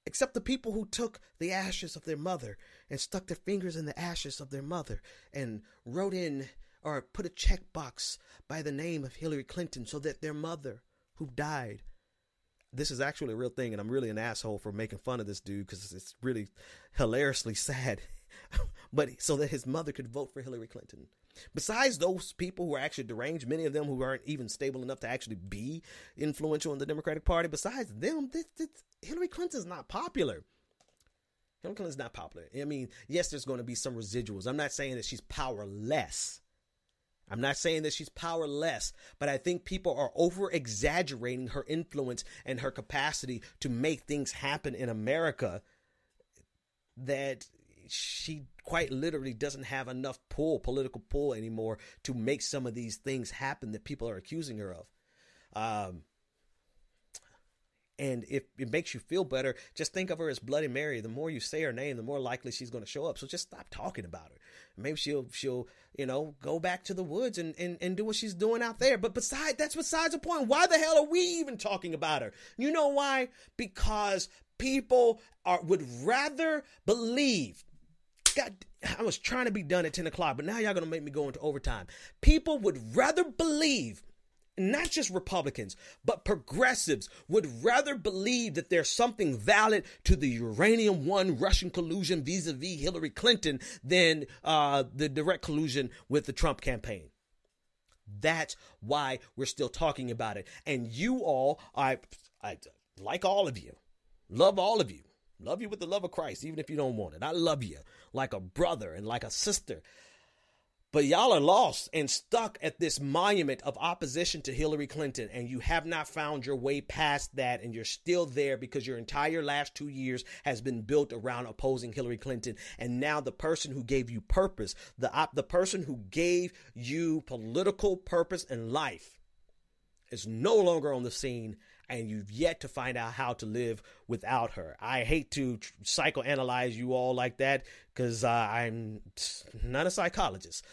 except the people who took the ashes of their mother and stuck their fingers in the ashes of their mother and wrote in or put a checkbox by the name of Hillary Clinton so that their mother, who died, this is actually a real thing, and I'm really an asshole for making fun of this dude because it's really hilariously sad, but so that his mother could vote for Hillary Clinton. Besides those people who are actually deranged, many of them who aren't even stable enough to actually be influential in the Democratic Party, besides them, Hillary Clinton's not popular. Hillary Clinton's not popular. I mean, yes, there's going to be some residuals. I'm not saying that she's powerless. But I think people are over-exaggerating her influence and her capacity to make things happen in America, that she quite literally doesn't have enough political pull anymore to make some of these things happen that people are accusing her of. And if it makes you feel better, just think of her as Bloody Mary. The more you say her name, the more likely she's going to show up. So just stop talking about her. Maybe she'll go back to the woods and do what she's doing out there. But that's besides the point. Why the hell are we even talking about her? You know why? Because people would rather believe. God, I was trying to be done at 10 o'clock, but now y'all going to make me go into overtime. People would rather believe, not just Republicans, but progressives would rather believe that there's something valid to the Uranium One Russian collusion vis-a-vis Hillary Clinton than the direct collusion with the Trump campaign. That's why we're still talking about it. And you all, I like all of you, love all of you, love you with the love of Christ, even if you don't want it. I love you like a brother and like a sister. But y'all are lost and stuck at this monument of opposition to Hillary Clinton, and you have not found your way past that, and you're still there because your entire last 2 years has been built around opposing Hillary Clinton. And now the person who gave you purpose, the person who gave you political purpose in life is no longer on the scene, and you've yet to find out how to live without her. I hate to psychoanalyze you all like that because I'm not a psychologist.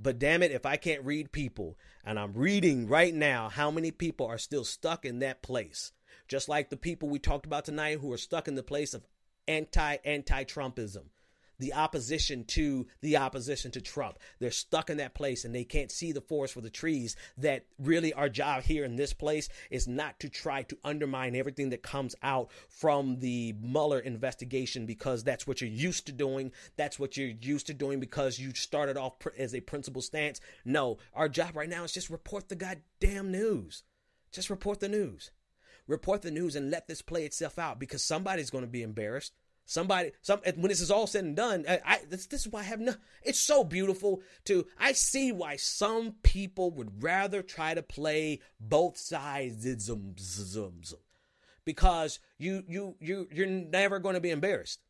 But damn it, if I can't read people, and I'm reading right now how many people are still stuck in that place, just like the people we talked about tonight who are stuck in the place of anti-Trumpism, the opposition to Trump. They're stuck in that place and they can't see the forest for the trees. That really our job here in this place is not to try to undermine everything that comes out from the Mueller investigation, because that's what you're used to doing. That's what you're used to doing because you started off as a principled stance. No, our job right now is just report the goddamn news. Just report the news. Report the news and let this play itself out, because somebody's going to be embarrassed. When this is all said and done, this is why I have no. It's so beautiful I see why some people would rather try to play both sides, because you're never going to be embarrassed,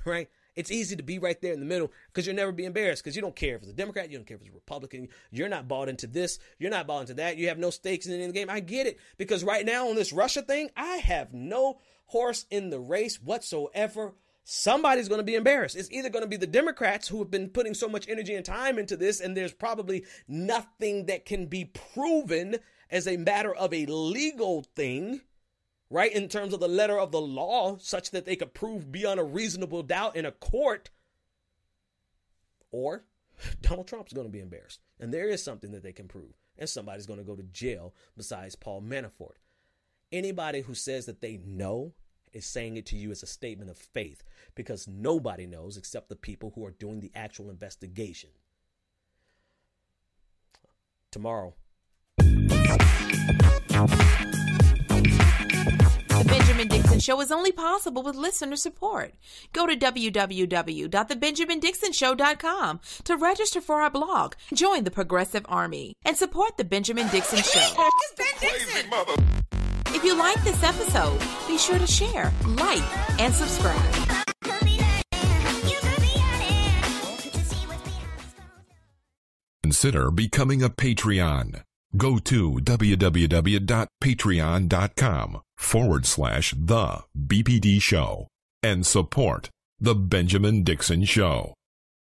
right? It's easy to be right there in the middle because you'll never be embarrassed, because you don't care if it's a Democrat, you don't care if it's a Republican, you're not bought into this, you're not bought into that, you have no stakes in the game. I get it, because right now on this Russia thing, I have no horse in the race whatsoever. Somebody's going to be embarrassed. It's either going to be the Democrats, who have been putting so much energy and time into this, and there's probably nothing that can be proven as a matter of a legal thing, right, in terms of the letter of the law, such that they could prove beyond a reasonable doubt in a court. Or Donald Trump's going to be embarrassed, and there is something that they can prove, and somebody's going to go to jail besides Paul Manafort. Anybody who says that they know is saying it to you as a statement of faith, because nobody knows except the people who are doing the actual investigation. Tomorrow. The Benjamin Dixon Show is only possible with listener support. Go to www.thebenjamindixonshow.com to register for our blog, join the Progressive Army, and support The Benjamin Dixon Show. It's Ben Dixon! If you like this episode, be sure to share, like, and subscribe. Consider becoming a Patreon. Go to www.patreon.com/The BPD Show and support The Benjamin Dixon Show.